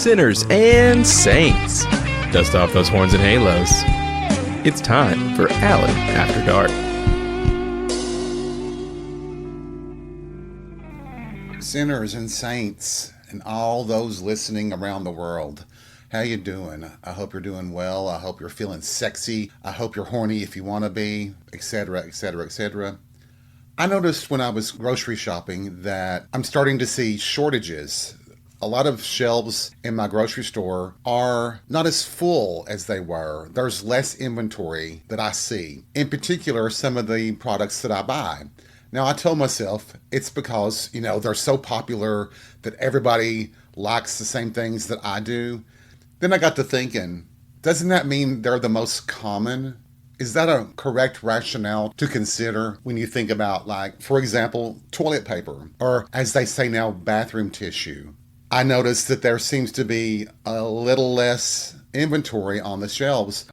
sinners, and saints. Dust off those horns and halos. It's time for Alan After Dark. Sinners and saints and all those listening around the world, how you doing? I hope you're doing well. I hope you're feeling sexy. I hope you're horny if you want to be, etc., etc., etc. I noticed when I was grocery shopping that I'm starting to see shortages. A lot of shelves in my grocery store are not as full as they were. There's less inventory that I see. In particular, some of the products that I buy. Now, I told myself it's because, they're so popular that everybody likes the same things that I do. Then I got to thinking, doesn't that mean they're the most common? Is that a correct rationale to consider when you think about, for example, toilet paper, or as they say now, bathroom tissue? I noticed that there seems to be a little less inventory on the shelves.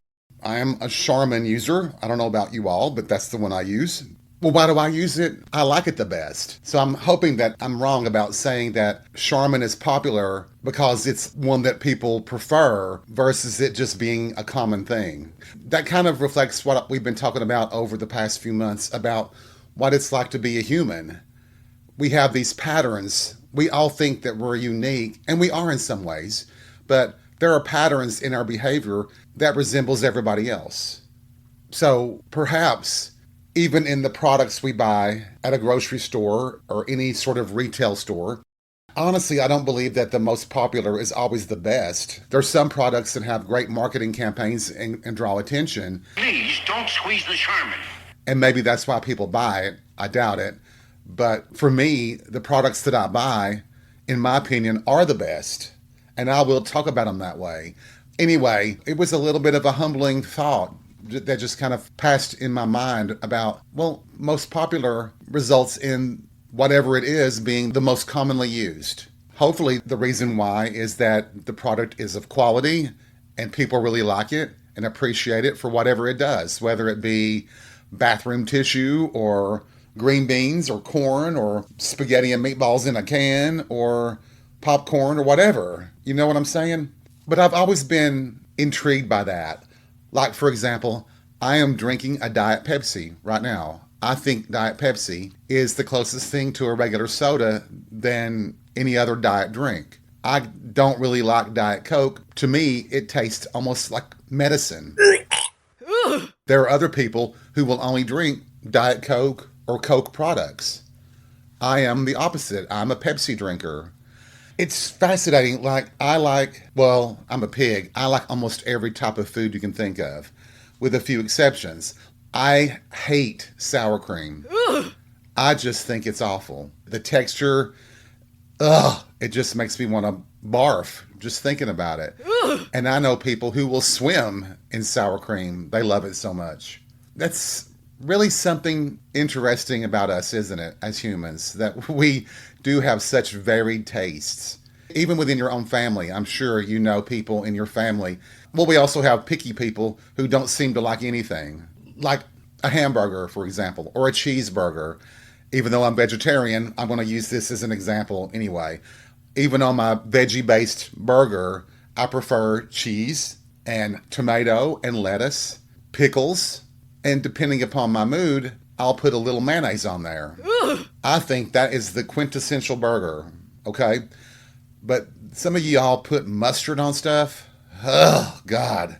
I am a Charmin user. I don't know about you all, but that's the one I use. Well, why do I use it? I like it the best. So I'm hoping that I'm wrong about saying that Charmin is popular because it's one that people prefer versus it just being a common thing. That kind of reflects what we've been talking about over the past few months about what it's like to be a human. We have these patterns. We all think that we're unique, and we are in some ways, but there are patterns in our behavior that resembles everybody else. So perhaps even in the products we buy at a grocery store or any sort of retail store, honestly, I don't believe that the most popular is always the best. There's some products that have great marketing campaigns and draw attention. Please don't squeeze the Charmin. And maybe that's why people buy it. I doubt it. But for me, the products that I buy, in my opinion, are the best. And I will talk about them that way. Anyway, it was a little bit of a humbling thought that just kind of passed in my mind about, most popular results in whatever it is being the most commonly used. Hopefully the reason why is that the product is of quality and people really like it and appreciate it for whatever it does, whether it be bathroom tissue or green beans or corn or spaghetti and meatballs in a can or popcorn or whatever. You know what I'm saying? But I've always been intrigued by that. Like, for example, I am drinking a Diet Pepsi right now. I think Diet Pepsi is the closest thing to a regular soda than any other diet drink. I don't really like Diet Coke. To me, it tastes almost like medicine. There are other people who will only drink Diet Coke or Coke products. I am the opposite. I'm a Pepsi drinker. It's fascinating. I'm a pig. I like almost every type of food you can think of, with a few exceptions. I hate sour cream. Ugh. I just think it's awful. The texture, it just makes me want to barf just thinking about it. Ugh. And I know people who will swim in sour cream. They love it so much. That's really something interesting about us, isn't it, as humans, that we do have such varied tastes. Even within your own family, I'm sure you know people in your family. Well, we also have picky people who don't seem to like anything. Like a hamburger, for example, or a cheeseburger. Even though I'm vegetarian, I'm going to use this as an example anyway. Even on my veggie-based burger, I prefer cheese and tomato and lettuce, pickles, and depending upon my mood, I'll put a little mayonnaise on there. Ugh. I think that is the quintessential burger, okay? But some of y'all put mustard on stuff. Oh, God.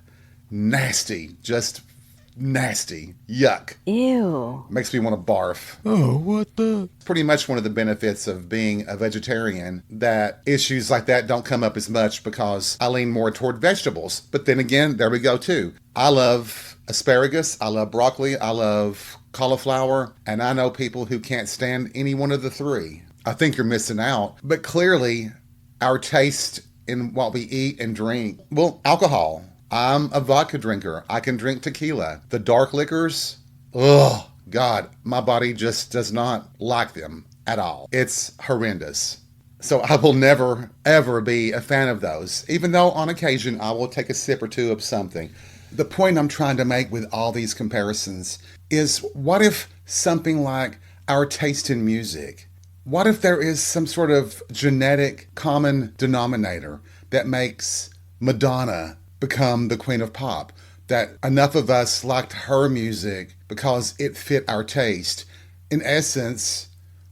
Nasty. Just nasty. Yuck. Ew. Makes me want to barf. Oh, what the? Pretty much one of the benefits of being a vegetarian, that issues like that don't come up as much because I lean more toward vegetables. But then again, there we go too. I love asparagus. I love broccoli. I love cauliflower. And I know people who can't stand any one of the three. I think you're missing out. But clearly, our taste in what we eat and drink. Alcohol. I'm a vodka drinker. I can drink tequila. The dark liquors, oh, God, my body just does not like them at all. It's horrendous. So I will never, ever be a fan of those, even though on occasion I will take a sip or two of something. The point I'm trying to make with all these comparisons is, what if something like our taste in music, what if there is some sort of genetic common denominator that makes Madonna become the queen of pop. That enough of us liked her music because it fit our taste. In essence,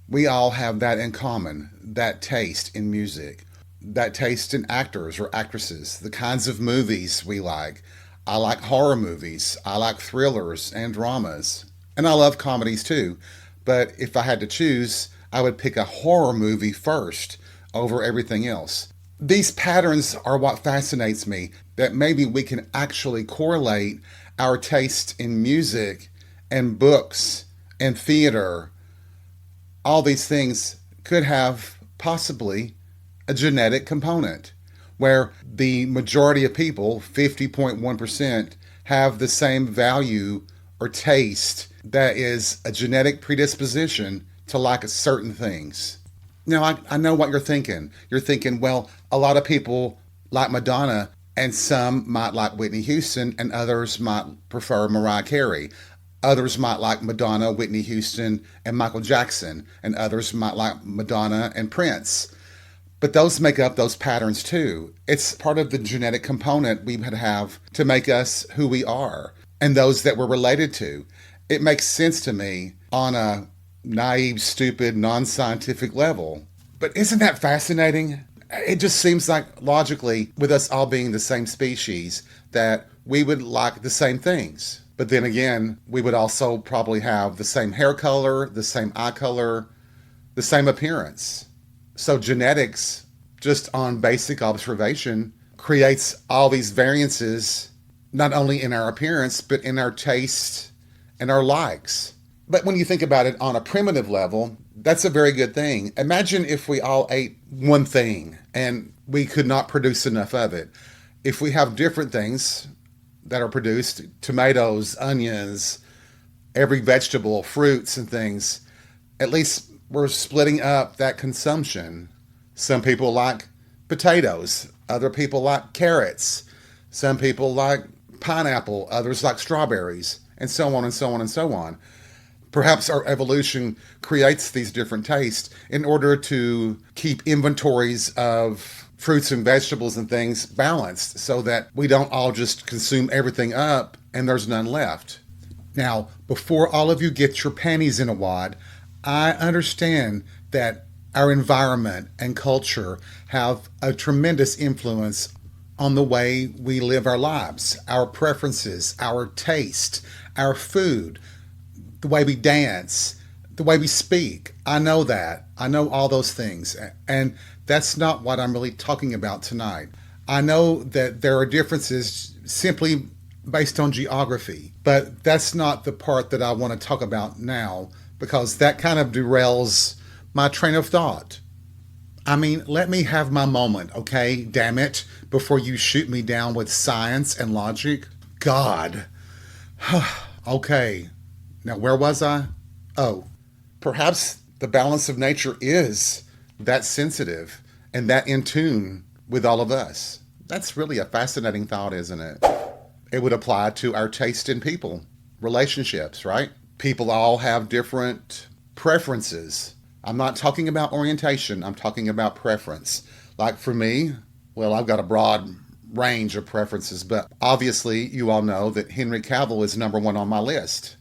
we all have that in common, that taste in music, that taste in actors or actresses, the kinds of movies we like. I like horror movies. I like thrillers and dramas. And I love comedies too. But if I had to choose, I would pick a horror movie first over everything else. These patterns are what fascinates me, that maybe we can actually correlate our taste in music and books and theater. All these things could have possibly a genetic component where the majority of people, 50.1%, have the same value or taste that is a genetic predisposition to like certain things. Now, I know what you're thinking. You're thinking, well, a lot of people like Madonna, and some might like Whitney Houston, and others might prefer Mariah Carey. Others might like Madonna, Whitney Houston, and Michael Jackson, and others might like Madonna and Prince. But those make up those patterns too. It's part of the genetic component we would have to make us who we are, and those that we're related to. It makes sense to me on a naive, stupid, non-scientific level. But isn't that fascinating? It just seems like logically, with us all being the same species, that we would like the same things. But then again, we would also probably have the same hair color, the same eye color, the same appearance. So genetics, just on basic observation, creates all these variances, not only in our appearance, but in our taste and our likes. But when you think about it on a primitive level, that's a very good thing. Imagine if we all ate one thing and we could not produce enough of it. If we have different things that are produced, tomatoes, onions, every vegetable, fruits and things, at least we're splitting up that consumption. Some people like potatoes, other people like carrots, some people like pineapple, others like strawberries, and so on and so on and so on. Perhaps our evolution creates these different tastes in order to keep inventories of fruits and vegetables and things balanced so that we don't all just consume everything up and there's none left. Now, before all of you get your panties in a wad, I understand that our environment and culture have a tremendous influence on the way we live our lives, our preferences, our taste, our food, the way we dance, the way we speak. I know that. I know all those things. And that's not what I'm really talking about tonight. I know that there are differences simply based on geography, but that's not the part that I want to talk about now because that kind of derails my train of thought. I mean, let me have my moment, okay? Damn it, before you shoot me down with science and logic. God. Okay. Now, where was I? Oh, perhaps the balance of nature is that sensitive and that in tune with all of us. That's really a fascinating thought, isn't it? It would apply to our taste in people, relationships, right? People all have different preferences. I'm not talking about orientation. I'm talking about preference. Like for me, well, I've got a broad range of preferences, but obviously you all know that Henry Cavill is number one on my list.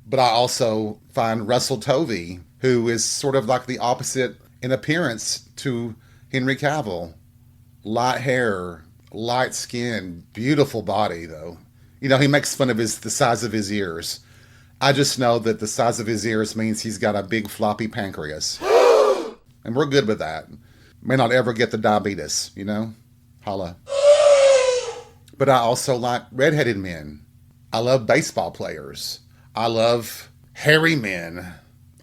But I also find Russell Tovey, who is sort of like the opposite in appearance to Henry Cavill. Light hair, light skin, beautiful body though. You know, he makes fun of the size of his ears. I just know that the size of his ears means he's got a big floppy pancreas. And we're good with that. May not ever get the diabetes, you know? Holla. But I also like redheaded men. I love baseball players. I love hairy men.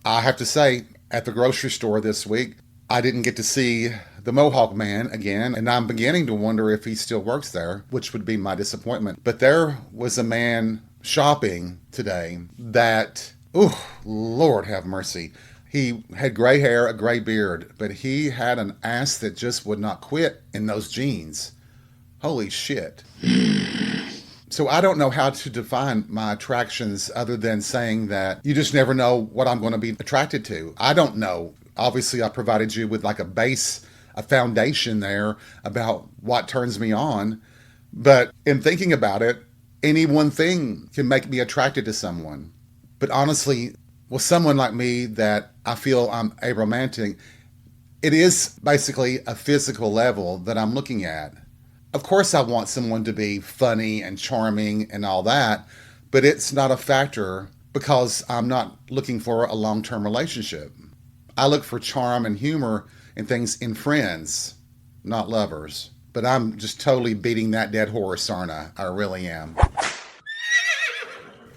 I have to say, at the grocery store this week, I didn't get to see the Mohawk Man again, and I'm beginning to wonder if he still works there, which would be my disappointment. But there was a man shopping today that, Lord have mercy. He had gray hair, a gray beard, but he had an ass that just would not quit in those jeans. Holy shit. So I don't know how to define my attractions other than saying that you just never know what I'm going to be attracted to. I don't know. Obviously, I provided you with like a base a foundation there about what turns me on. But in thinking about it, any one thing can make me attracted to someone. But honestly, with someone like me that I feel I'm aromantic, it is basically a physical level that I'm looking at. Of course, I want someone to be funny and charming and all that, but it's not a factor because I'm not looking for a long-term relationship. I look for charm and humor and things in friends, not lovers. But I'm just totally beating that dead horse, aren't I? I really am.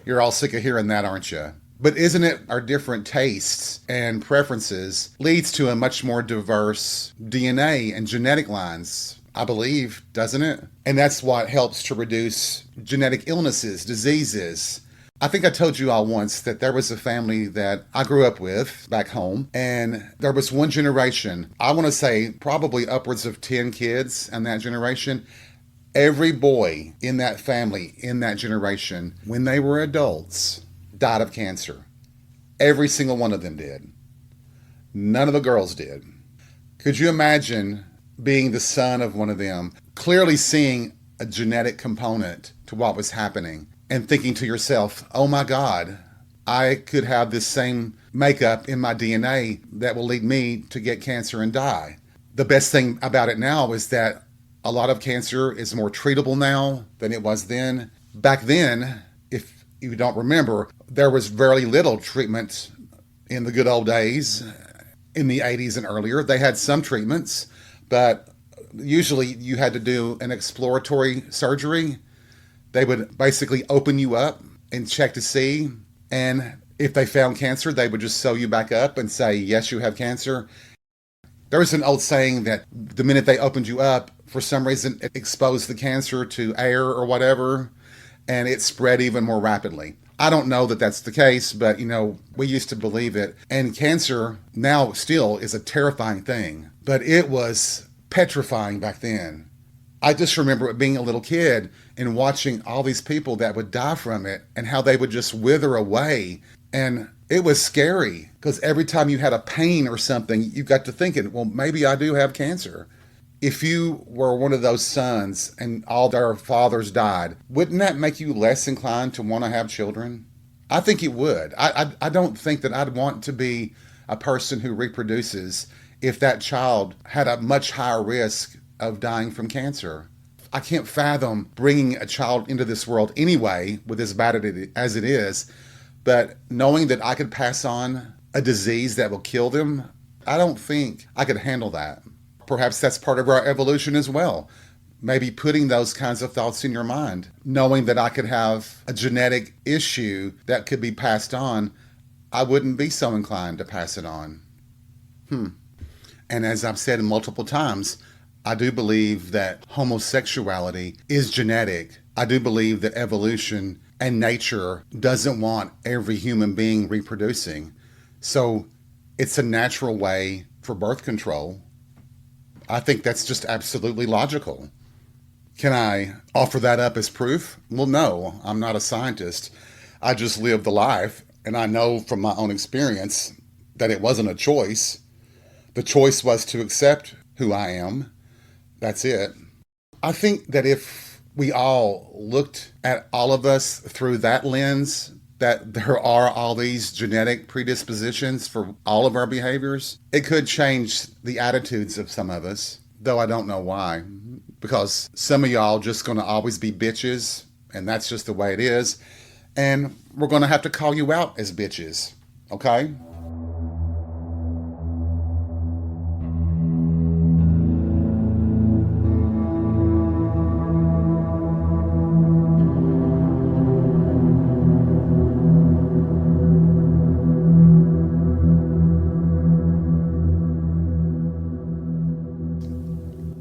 You're all sick of hearing that, aren't you? But isn't it our different tastes and preferences leads to a much more diverse DNA and genetic lines, I believe, doesn't it? And that's what helps to reduce genetic illnesses, diseases. I think I told you all once that there was a family that I grew up with back home, and there was one generation, I want to say probably upwards of 10 kids in that generation. Every boy in that family, in that generation, when they were adults, died of cancer. Every single one of them did. None of the girls did. Could you imagine being the son of one of them, clearly seeing a genetic component to what was happening and thinking to yourself, oh my God, I could have this same makeup in my DNA that will lead me to get cancer and die. The best thing about it now is that a lot of cancer is more treatable now than it was then. Back then, if you don't remember, there was very little treatment in the good old days, in the 80s and earlier. They had some treatments, but usually you had to do an exploratory surgery. They would basically open you up and check to see. And if they found cancer, they would just sew you back up and say, yes, you have cancer. There was an old saying that the minute they opened you up, for some reason, it exposed the cancer to air or whatever, and it spread even more rapidly. I don't know that that's the case, but, we used to believe it. And cancer now still is a terrifying thing, but it was petrifying back then. I just remember being a little kid and watching all these people that would die from it and how they would just wither away. And it was scary because every time you had a pain or something, you got to thinking, well, maybe I do have cancer. If you were one of those sons and all their fathers died, wouldn't that make you less inclined to want to have children? I think it would. I don't think that I'd want to be a person who reproduces if that child had a much higher risk of dying from cancer. I can't fathom bringing a child into this world anyway, with as bad as it is, but knowing that I could pass on a disease that will kill them, I don't think I could handle that. Perhaps that's part of our evolution as well. Maybe putting those kinds of thoughts in your mind, knowing that I could have a genetic issue that could be passed on, I wouldn't be so inclined to pass it on. And as I've said multiple times, I do believe that homosexuality is genetic. I do believe that evolution and nature doesn't want every human being reproducing. So it's a natural way for birth control. I think that's just absolutely logical. Can I offer that up as proof? Well, no, I'm not a scientist. I just live the life, and I know from my own experience that it wasn't a choice. The choice was to accept who I am. That's it. I think that if we all looked at all of us through that lens, that there are all these genetic predispositions for all of our behaviors, it could change the attitudes of some of us, though I don't know why. Because some of y'all just going to always be bitches, and that's just the way it is. And we're going to have to call you out as bitches, okay?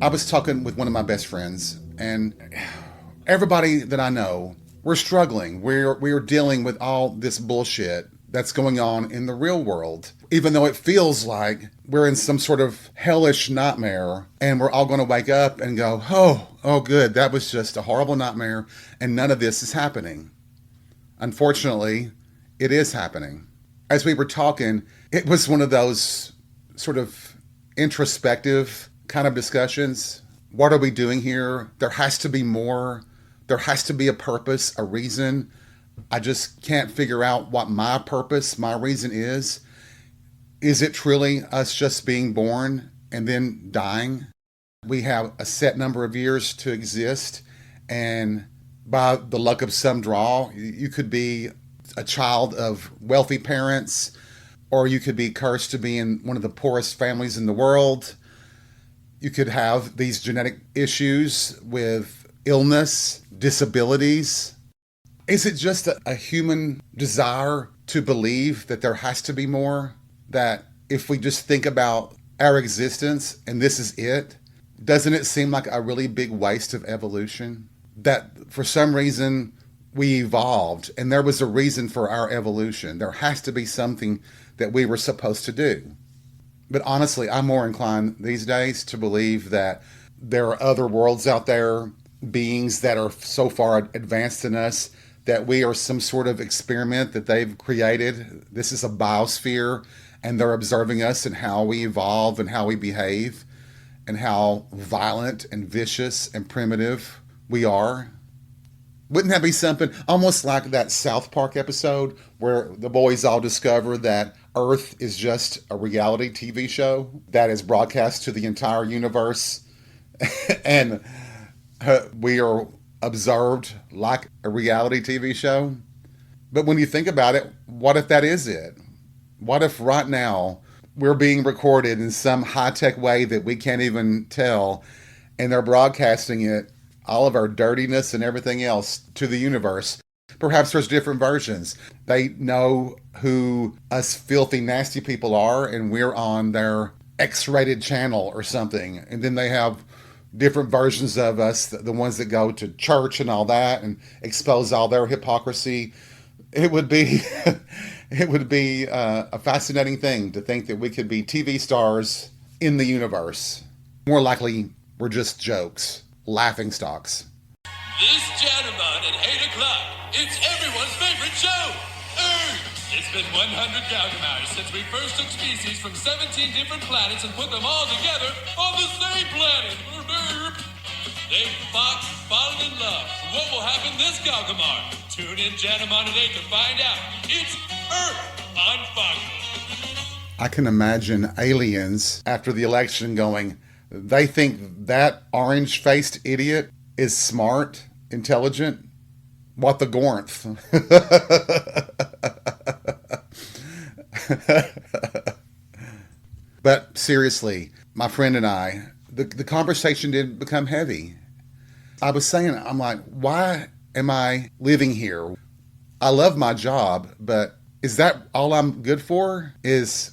I was talking with one of my best friends, and everybody that I know, we're struggling. We're dealing with all this bullshit that's going on in the real world, even though it feels like we're in some sort of hellish nightmare, and we're all going to wake up and go, oh, good, that was just a horrible nightmare, and none of this is happening. Unfortunately, it is happening. As we were talking, it was one of those sort of introspective kind of discussions. What are we doing here? There has to be more. There has to be a purpose, a reason. I just can't figure out what my purpose, my reason is. Is it truly us just being born and then dying? We have a set number of years to exist, and by the luck of some draw, you could be a child of wealthy parents, or you could be cursed to be in one of the poorest families in the world. You could have these genetic issues with illness, disabilities. Is it just a human desire to believe that there has to be more? That if we just think about our existence and this is it, doesn't it seem like a really big waste of evolution? That for some reason we evolved and there was a reason for our evolution. There has to be something that we were supposed to do. But honestly, I'm more inclined these days to believe that there are other worlds out there, beings that are so far advanced than us, that we are some sort of experiment that they've created. This is a biosphere, and they're observing us and how we evolve and how we behave and how violent and vicious and primitive we are. Wouldn't that be something almost like that South Park episode where the boys all discover that Earth is just a reality TV show that is broadcast to the entire universe and we are observed like a reality TV show? But when you think about it, what if that is it? What if right now we're being recorded in some high-tech way that we can't even tell, and they're broadcasting it, all of our dirtiness and everything else, to the universe? Perhaps there's different versions. They know who us filthy, nasty people are, and we're on their X-rated channel or something. And then they have different versions of us, the ones that go to church and all that, and expose all their hypocrisy. It would be a fascinating thing to think that we could be TV stars in the universe. More likely, we're just jokes, laughing stocks. This gentleman at 8 o'clock, it's everyone's favorite show, Earth. It's been 100 Galgamars since we first took species from 17 different planets and put them all together on the same planet. They fought, fallen in love. What will happen this Galgamar? Tune in, gentlemen, today to find out. It's Earth on Fox. I can imagine aliens after the election going, they think that orange-faced idiot is smart, intelligent. What the gornth? But seriously, my friend and I, the conversation did become heavy. I was saying, I'm like, why am I living here? I love my job, but is that all I'm good for? Is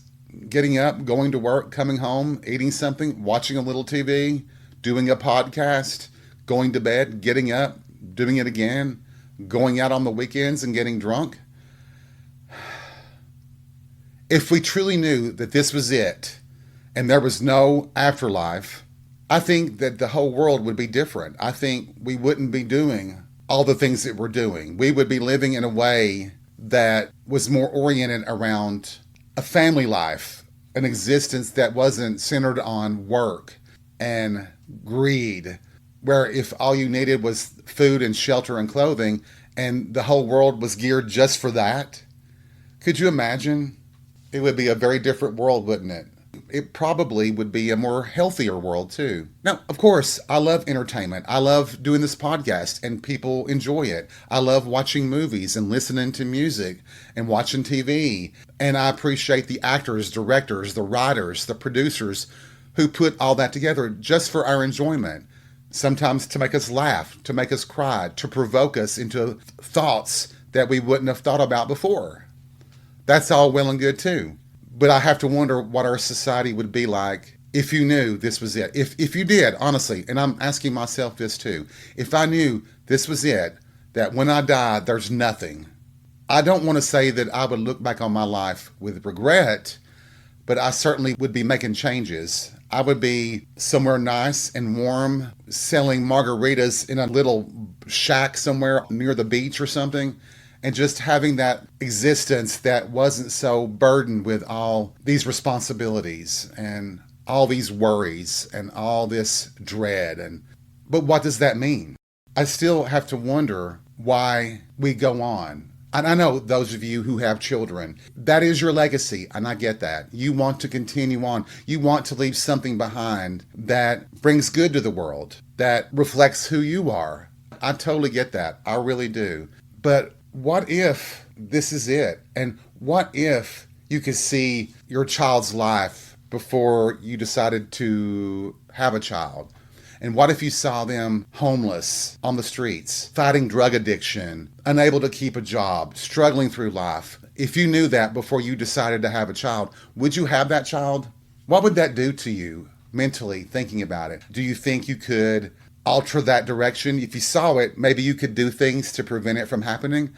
getting up, going to work, coming home, eating something, watching a little TV, doing a podcast, going to bed, getting up, doing it again, going out on the weekends and getting drunk? If we truly knew that this was it and there was no afterlife, I think that the whole world would be different. I think we wouldn't be doing all the things that we're doing. We would be living in a way that was more oriented around a family life, an existence that wasn't centered on work and greed, where if all you needed was food and shelter and clothing and the whole world was geared just for that. Could you imagine? It would be a very different world, wouldn't it? It probably would be a more healthier world too. Now, of course, I love entertainment. I love doing this podcast and people enjoy it. I love watching movies and listening to music and watching TV. And I appreciate the actors, directors, the writers, the producers who put all that together just for our enjoyment. Sometimes to make us laugh, to make us cry, to provoke us into thoughts that we wouldn't have thought about before. That's all well and good too. But I have to wonder what our society would be like if you knew this was it. If you did, honestly, and I'm asking myself this too, if I knew this was it, that when I die, there's nothing. I don't want to say that I would look back on my life with regret, but I certainly would be making changes. I would be somewhere nice and warm, selling margaritas in a little shack somewhere near the beach or something, and just having that existence that wasn't so burdened with all these responsibilities and all these worries and all this dread. But what does that mean? I still have to wonder why we go on. And I know those of you who have children, that is your legacy, and I get that. You want to continue on. You want to leave something behind that brings good to the world, that reflects who you are. I totally get that. I really do. But what if this is it? And what if you could see your child's life before you decided to have a child? And what if you saw them homeless on the streets, fighting drug addiction, unable to keep a job, struggling through life? If you knew that before you decided to have a child, would you have that child? What would that do to you mentally, thinking about it? Do you think you could alter that direction? If you saw it, maybe you could do things to prevent it from happening.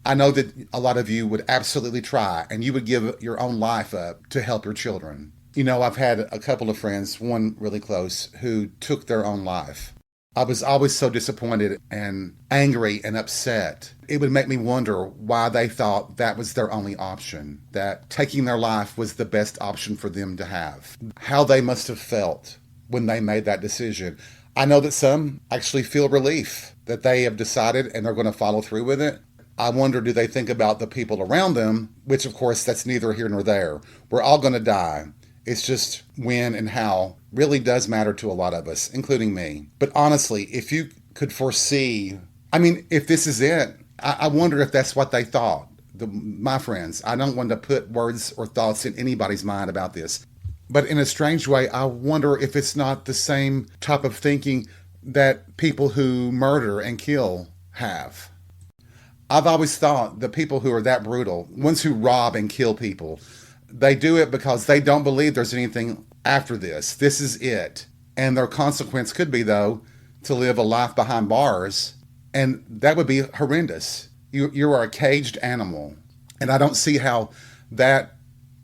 I know that a lot of you would absolutely try, and you would give your own life up to help your children. You know, I've had a couple of friends, one really close, who took their own life. I was always so disappointed and angry and upset. It would make me wonder why they thought that was their only option, that taking their life was the best option for them to have. How they must have felt when they made that decision. I know that some actually feel relief that they have decided and they're going to follow through with it. I wonder, do they think about the people around them, which of course that's neither here nor there. We're all going to die. It's just when and how really does matter to a lot of us, including me. But honestly, if you could foresee, if this is it, I wonder if that's what they thought. My friends, I don't want to put words or thoughts in anybody's mind about this. But in a strange way, I wonder if it's not the same type of thinking that people who murder and kill have. I've always thought the people who are that brutal, ones who rob and kill people, they do it because they don't believe there's anything after this. This is it. And their consequence could be, though, to live a life behind bars. And that would be horrendous. You are a caged animal. And I don't see how that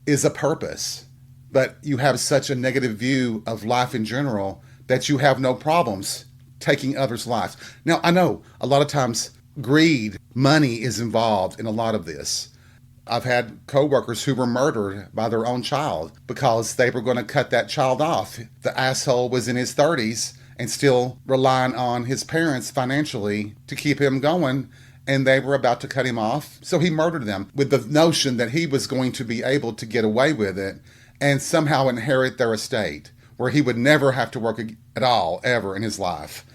is a purpose. But you have such a negative view of life in general that you have no problems taking others' lives. Now, I know a lot of times greed, money is involved in a lot of this. I've had coworkers who were murdered by their own child because they were going to cut that child off. The asshole was in his 30s and still relying on his parents financially to keep him going, and they were about to cut him off. So he murdered them with the notion that he was going to be able to get away with it and somehow inherit their estate, where he would never have to work at all, ever in his life.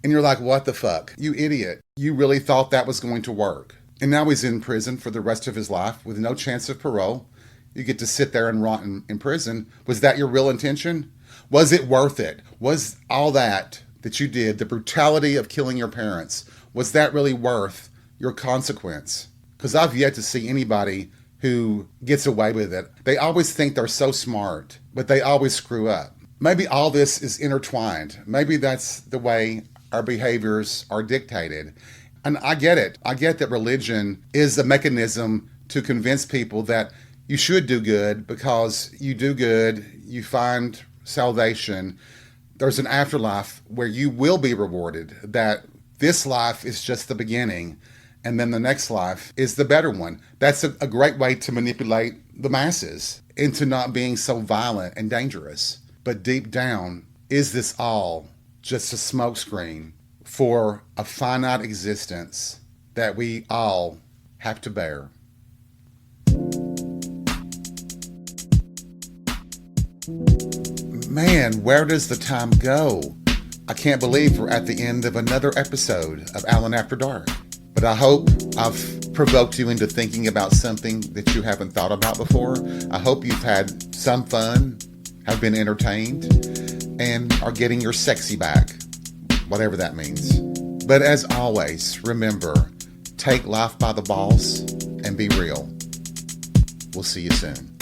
And you're like, what the fuck? You idiot. You really thought that was going to work. And now he's in prison for the rest of his life with no chance of parole. You get to sit there and rot in prison. Was that your real intention? Was it worth it? Was all that you did, the brutality of killing your parents, was that really worth your consequence? Because I've yet to see anybody who gets away with it. They always think they're so smart, but they always screw up. Maybe all this is intertwined. Maybe that's the way our behaviors are dictated. And I get it. I get that religion is a mechanism to convince people that you should do good because you do good, you find salvation. There's an afterlife where you will be rewarded, that this life is just the beginning, and then the next life is the better one. That's a great way to manipulate the masses into not being so violent and dangerous. But deep down, is this all just a smokescreen for a finite existence that we all have to bear? Man, where does the time go? I can't believe we're at the end of another episode of Alan After Dark. But I hope I've provoked you into thinking about something that you haven't thought about before. I hope you've had some fun, have been entertained, and are getting your sexy back, whatever that means. But as always, remember, take life by the balls and be real. We'll see you soon.